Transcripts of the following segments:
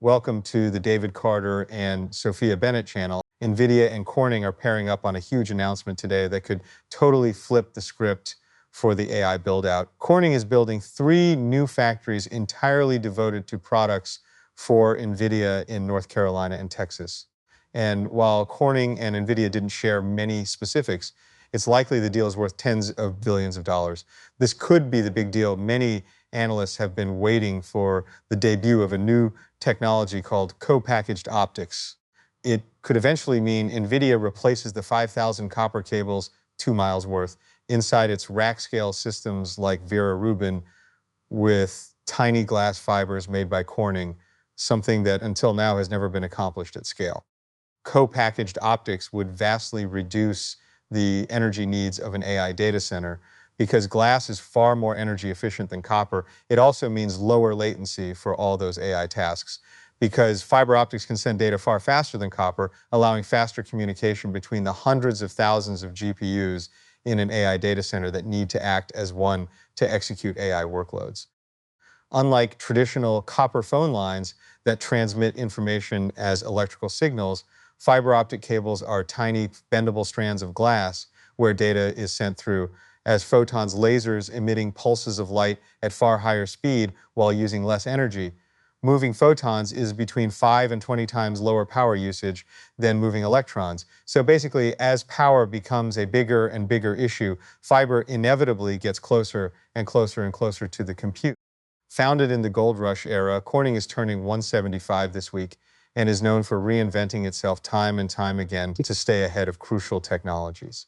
Welcome to the David Carter and Sophia Bennett channel. Nvidia and Corning are pairing up on a huge announcement today that could totally flip the script for the AI build-out. Corning is building 3 new factories entirely devoted to products for Nvidia in North Carolina and Texas. And while Corning and Nvidia didn't share many specifics, it's likely the deal is worth tens of billions of dollars. This could be the big deal. Many analysts have been waiting for the debut of a new technology called co-packaged optics. It could eventually mean Nvidia replaces the 5,000 copper cables 2 miles worth inside its rack-scale systems like Vera Rubin with tiny glass fibers made by Corning, something that until now has never been accomplished at scale. Co-packaged optics would vastly reduce the energy needs of an AI data center because glass is far more energy efficient than copper. It also means lower latency for all those AI tasks because fiber optics can send data far faster than copper, allowing faster communication between the hundreds of thousands of GPUs in an AI data center that need to act as one to execute AI workloads. Unlike traditional copper phone lines that transmit information as electrical signals, fiber optic cables are tiny bendable strands of glass where data is sent through as photons, lasers emitting pulses of light at far higher speed while using less energy. Moving photons is between 5 and 20 times lower power usage than moving electrons. So basically, as power becomes a bigger and bigger issue, fiber inevitably gets closer and closer and closer to the compute. Founded in the gold rush era, Corning is turning 175 this week and is known for reinventing itself time and time again to stay ahead of crucial technologies.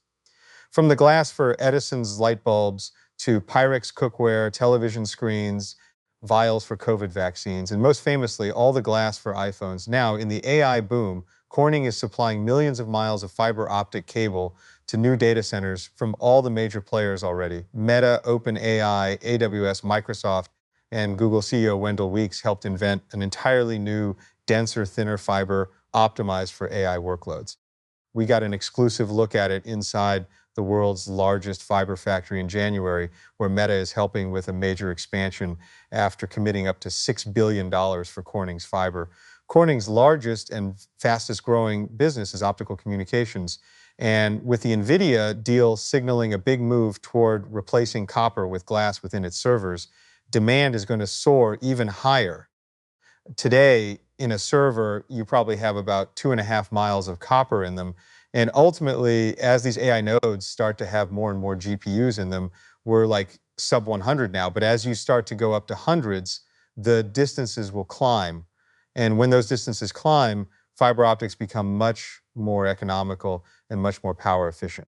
From the glass for Edison's light bulbs to Pyrex cookware, television screens, vials for COVID vaccines, and most famously, all the glass for iPhones. Now, in the AI boom, Corning is supplying millions of miles of fiber optic cable to new data centers from all the major players already. Meta, OpenAI, AWS, Microsoft, and Google CEO Wendell Weeks helped invent an entirely new, denser, thinner fiber optimized for AI workloads. We got an exclusive look at it inside the world's largest fiber factory in January, where Meta is helping with a major expansion after committing up to $6 billion for Corning's fiber. Corning's largest and fastest growing business is optical communications. And with the Nvidia deal signaling a big move toward replacing copper with glass within its servers, demand is going to soar even higher. Today, in a server, you probably have about 2.5 miles of copper in them. And ultimately, as these AI nodes start to have more and more GPUs in them, we're like sub 100 now. But as you start to go up to hundreds, the distances will climb. And when those distances climb, fiber optics become much more economical and much more power efficient.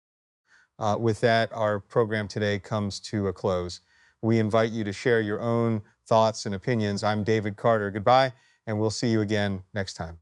With that, our program today comes to a close. We invite you to share your own thoughts and opinions. I'm David Carter. Goodbye, and we'll see you again next time.